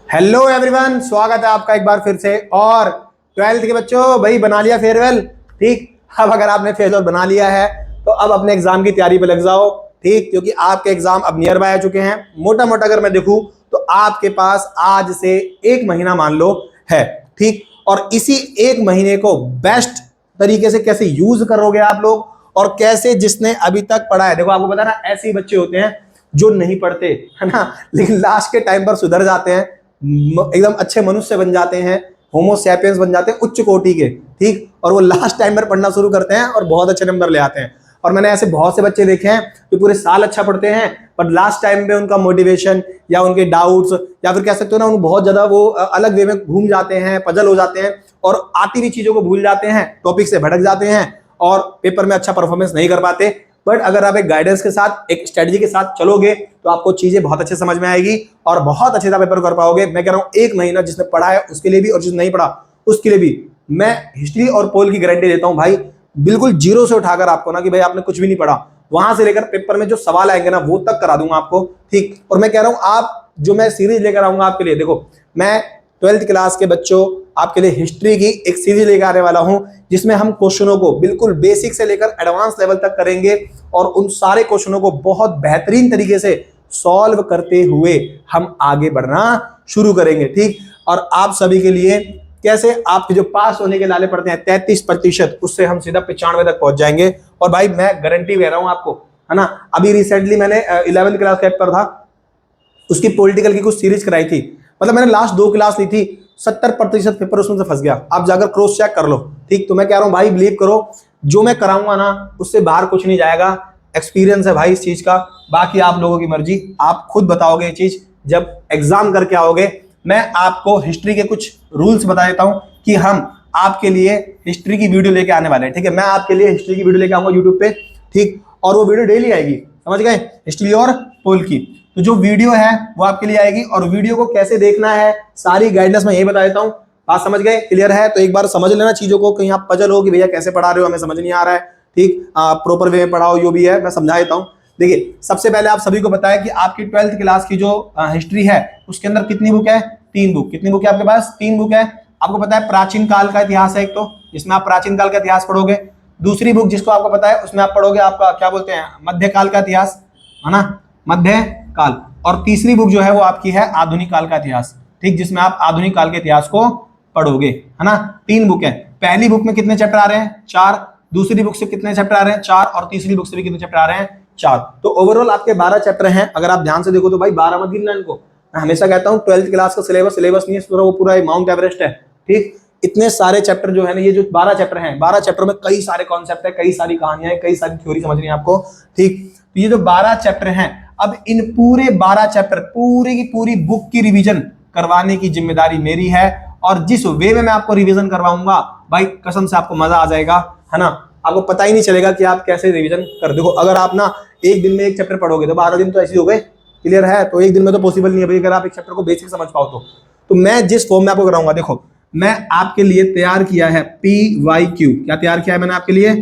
Hello everyone, स्वागत है आपका एक बार फिर से। और 12th के बच्चों, भाई बना लिया फेयरवेल? ठीक। अब अगर आपने फेयरवेल बना लिया है तो अब अपने एग्जाम की तैयारी पे लग जाओ। ठीक, क्योंकि आपके एग्जाम अब नियर बाय आ चुके हैं। मोटा मोटा अगर मैं देखूं तो आपके पास आज से एक महीना मान लो है। ठीक, और इसी एक महीने को बेस्ट तरीके से कैसे यूज करोगे आप लोग, और कैसे जिसने अभी तक पढ़ा है, देखो आपको पता है ना, ऐसे ही बच्चे होते हैं जो नहीं पढ़ते, है ना, लेकिन लास्ट के टाइम पर सुधर जाते हैं, एकदम अच्छे मनुष्य बन जाते हैं, होमो सैपियंस बन जाते हैं, उच्च कोटि के। ठीक, और वो लास्ट टाइम पर पढ़ना शुरू करते हैं और बहुत अच्छे नंबर ले आते हैं। और मैंने ऐसे बहुत से बच्चे देखे हैं जो पूरे साल अच्छा पढ़ते हैं, पर लास्ट टाइम पे उनका मोटिवेशन या उनके डाउट्स या फिर कह सकते हो ना, उन बहुत ज्यादा वो अलग वे में घूम जाते हैं, पजल हो जाते हैं और आती हुई चीजों को भूल जाते हैं, टॉपिक से भटक जाते हैं और पेपर में अच्छा परफॉर्मेंस नहीं कर पाते। बट अगर आप एक गाइडेंस के साथ, एक स्ट्रेटजी के साथ चलोगे तो आपको चीजें बहुत अच्छे समझ में आएगी और बहुत अच्छे से पेपर कर पाओगे। मैं कह रहा हूं, एक महीना जिसने पढ़ा है उसके लिए भी और जिसने नहीं पढ़ा उसके लिए भी मैं हिस्ट्री और पोल की गारंटी देता हूं भाई। बिल्कुल जीरो से उठाकर आपको ना कि भाई आपने कुछ भी नहीं पढ़ा, वहां से लेकर पेपर में जो सवाल आएंगे ना वो तक करा दूंगा आपको। ठीक, और मैं कह रहा हूं आप जो मैं सीरीज लेकर आऊंगा आपके लिए, देखो मैं 12th क्लास के बच्चों आपके लिए हिस्ट्री की एक सीरीज लेकर आने वाला हूं, जिसमें हम क्वेश्चनों को बिल्कुल बेसिक से लेकर एडवांस लेवल तक करेंगे और उन सारे क्वेश्चनों को बहुत बेहतरीन तरीके से सॉल्व करते हुए हम आगे बढ़ना शुरू करेंगे। ठीक, और आप सभी के लिए कैसे आपके जो पास होने के लाले पड़ते हैं 33%, उससे हम सीधा 95 तक पहुंच जाएंगे। और भाई मैं गारंटी दे रहा हूं आपको, है ना। अभी रिसेंटली मैंने 11th क्लास का पेपर था, उसकी पॉलिटिकल की कुछ सीरीज कराई थी, मतलब मैंने लास्ट 2 क्लास ली थी, 70% पेपर उसमें से फंस गया। आप जाकर क्रॉस चेक कर लो। ठीक, तो मैं कह रहा हूं भाई बिलीव करो, जो मैं कराऊंगा ना उससे बाहर कुछ नहीं जाएगा। एक्सपीरियंस है भाई इस चीज का। बाकी आप लोगों की मर्जी, आप खुद बताओगे ये चीज जब एग्जाम करके आओगे। मैं आपको हिस्ट्री के कुछ रूल्स बता देता हूं कि हम आपके लिए हिस्ट्री की वीडियो लेके आने वाले हैं। ठीक है, मैं आपके लिए हिस्ट्री की वीडियो लेके आऊंगा यूट्यूब पे। ठीक, और वो वीडियो डेली आएगी, समझ गए, हिस्ट्री और पोल की। तो जो वीडियो है वो आपके लिए आएगी, और वीडियो को कैसे देखना है सारी गाइडेंस मैं यही बता देता हूं। बात समझ गए, क्लियर है? तो एक बार समझ लेना चीजों को, कहीं आप पजल हो कि भैया कैसे पढ़ा रहे हो, हमें समझ नहीं आ रहा है। ठीक, प्रॉपर वे में पढ़ाओ, जो भी है मैं समझा देता हूं। देखिए, सबसे पहले आप सभी को पता है कि आपकी 12th क्लास की जो हिस्ट्री है उसके अंदर कितनी बुक है? 3 बुक। कितनी बुक है आपके पास? 3 बुक है। आपको पता है प्राचीन काल का इतिहास है एक, तो जिसमें आप प्राचीन काल का इतिहास पढ़ोगे। दूसरी बुक जिसको आपको पता है उसमें आप पढ़ोगे, आपका क्या बोलते हैं, मध्यकाल का इतिहास, है ना, मध्य काल। और तीसरी बुक जो है वो आपकी है आधुनिक काल का इतिहास। ठीक, जिसमें आप आधुनिक काल के इतिहास को पढ़ोगे, है ना। 3 बुक है। पहली बुक में कितने चैप्टर आ रहे हैं? 4। दूसरी बुक से कितने चैप्टर आ रहे हैं? 4। और तीसरी बुक से भी कितने चैप्टर आ रहे हैं? 4। तो ओवरऑल आपके 12 चैप्टर हैं। अगर आप ध्यान से देखो तो भाई 12 मत गिनना इनको। मैं हमेशा कहता हूं 12th क्लास का सिलेबस नहीं है, वो पूरा माउंट एवरेस्ट है। ठीक, इतने सारे चैप्टर जो है ना, ये जो 12 चैप्टर हैं, 12 चैप्टर में कई सारे कॉन्सेप्ट है, कई सारी कहानियां है, कई सारी थ्योरी समझनी है आपको। ठीक, तो ये जो 12 चैप्टर हैं, अब इन पूरे 12 चैप्टर पूरी की पूरी बुक की रिवीजन करवाने की जिम्मेदारी मेरी है। और जिस वे में मैं आपको रिवीजन करवाऊंगा भाई, कसम से आपको मजा आ जाएगा, है ना। आपको पता ही नहीं चलेगा कि आप कैसे रिवीजन कर। देखो, अगर आप ना एक दिन में एक चैप्टर पढ़ोगे तो 12 दिन तो ऐसे हो गए, क्लियर है। तो एक दिन में तो पॉसिबल नहीं है भाई, अगर आप एक चैप्टर को बेसिक समझ पाओ तो मैं जिस फॉर्म में आपको कराऊंगा, देखो मैं आपके लिए तैयार किया है PYQ। क्या तैयार किया है मैंने आपके लिए?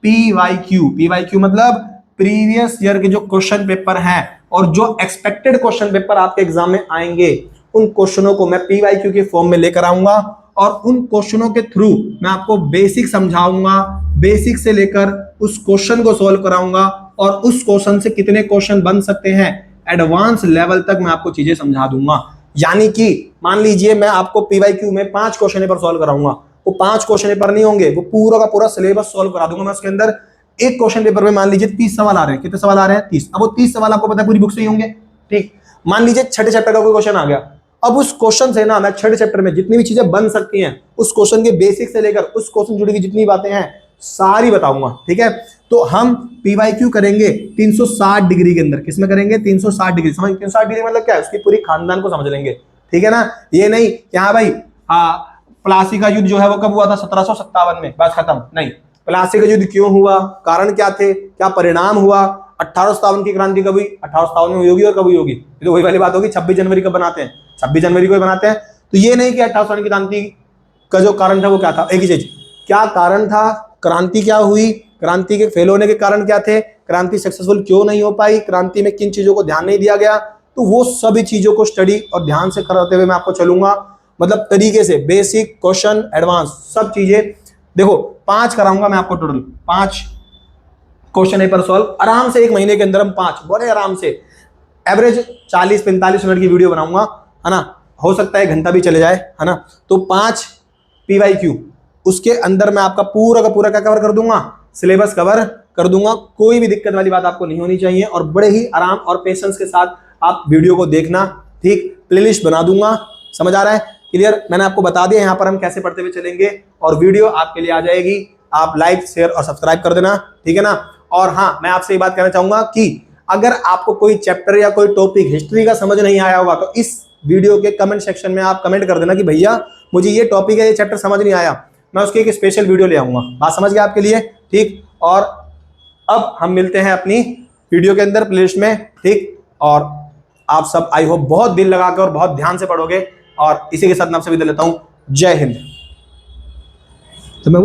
PYQ मतलब प्रीवियस ईयर के जो क्वेश्चन पेपर हैं और जो एक्सपेक्टेड क्वेश्चन पेपर आपके एग्जाम में आएंगे, उन क्वेश्चनों को मैं PYQ के फॉर्म में लेकर आऊंगा और उन क्वेश्चनों के थ्रू मैं आपको बेसिक समझाऊंगा, बेसिक से लेकर उस क्वेश्चन को सॉल्व कराऊंगा और उस क्वेश्चन से कितने क्वेश्चन बन सकते हैं एडवांस लेवल तक मैं आपको चीजें समझा दूंगा। यानी कि मान लीजिए मैं आपको PYQ में 5 क्वेश्चन पेपर सॉल्व कराऊंगा, वो 5 क्वेश्चन पेपर नहीं होंगे, वो पूरा का पूरा सिलेबस सॉल्व करा दूंगा मैं उसके अंदर। एक क्वेश्चन पेपर में मान लीजिए 30 सवाल आ रहे हैं। कितने सवाल आ रहे हैं? 30। अब वो 30 सवाल आपको पता है पूरी बुक से ही होंगे। ठीक, मान लीजिए छठे चैप्टर का कोई क्वेश्चन आ गया, अब उस क्वेश्चन से ना मैं छठे चैप्टर में जितनी भी चीजें बन सकती हैं, उस क्वेश्चन के बेसिक से लेकर उस क्वेश्चन जुड़ी हुई जितनी बातें हैं सारी बताऊंगा। ठीक है, तो हम PYQ करेंगे 360 डिग्री के अंदर। किसमें करेंगे? 360 डिग्री। समझ, 360 डिग्री मतलब क्या है? उसकी पूरी खानदान को समझ लेंगे। ठीक है ना, ये नहीं कि हाँ भाई प्लासी का युद्ध जो है वो कब हुआ था? 1757 में, बस खत्म। नहीं, प्लासी का युद्ध क्यों हुआ, कारण क्या थे, क्या परिणाम हुआ, 1857 की क्रांति कब हुई, 1857 में हुई होगी, और कब हुई होगी, तो वही वाली बात होगी। 26 जनवरी कब बनाते हैं? 26 जनवरी को बनाते हैं। तो ये नहीं कि 1857 की क्रांति का जो कारण था वो क्या था, एक ही चीज, क्या कारण था, क्रांति क्या हुई, क्रांति के फेल होने के कारण क्या थे, क्रांति सक्सेसफुल क्यों नहीं हो पाई, क्रांति में किन चीजों को ध्यान नहीं दिया गया, तो वो सभी चीजों को स्टडी और ध्यान से कराते हुए मैं आपको चलूंगा, मतलब तरीके से, बेसिक, क्वेश्चन, एडवांस, सब चीजें। देखो 5 कराऊंगा मैं आपको, टोटल 5 क्वेश्चन पेपर सॉल्व आराम से, 1 महीने के अंदर हम 5 बड़े आराम से, एवरेज 40-45 मिनट की वीडियो बनाऊंगा, है ना, हो सकता है घंटा भी चले जाए, है ना। तो 5 PYQ, उसके अंदर मैं आपका पूरा का पूरा क्या कवर कर दूंगा, सिलेबस कवर कर दूंगा। कोई भी दिक्कत वाली बात आपको नहीं होनी चाहिए, और बड़े ही आराम और पेशेंस के साथ आप वीडियो को देखना, ठीक। प्लेलिस्ट बना दूंगा, समझ आ रहा है, क्लियर। मैंने आपको बता दिया यहाँ पर हम कैसे पढ़ते हुए चलेंगे, और वीडियो आपके लिए आ जाएगी। आप लाइक, शेयर और सब्सक्राइब कर देना, ठीक है ना। और हाँ, मैं आपसे ये बात कहना चाहूंगा कि अगर आपको कोई चैप्टर या कोई टॉपिक हिस्ट्री का समझ नहीं आया होगा, तो इस वीडियो के कमेंट सेक्शन में आप कमेंट कर देना कि भैया मुझे ये टॉपिक है, ये चैप्टर समझ नहीं आया, मैं उसकी एक स्पेशल वीडियो ले आऊंगा। बात समझ गया आपके लिए, ठीक। और अब हम मिलते हैं अपनी वीडियो के अंदर, प्लेलिस्ट में, ठीक। और आप सब आई होप बहुत दिल लगाकर और बहुत ध्यान से पढ़ोगे, और इसी के साथ मैं आपसे विदा लेता हूं। जय हिंद। तो मैं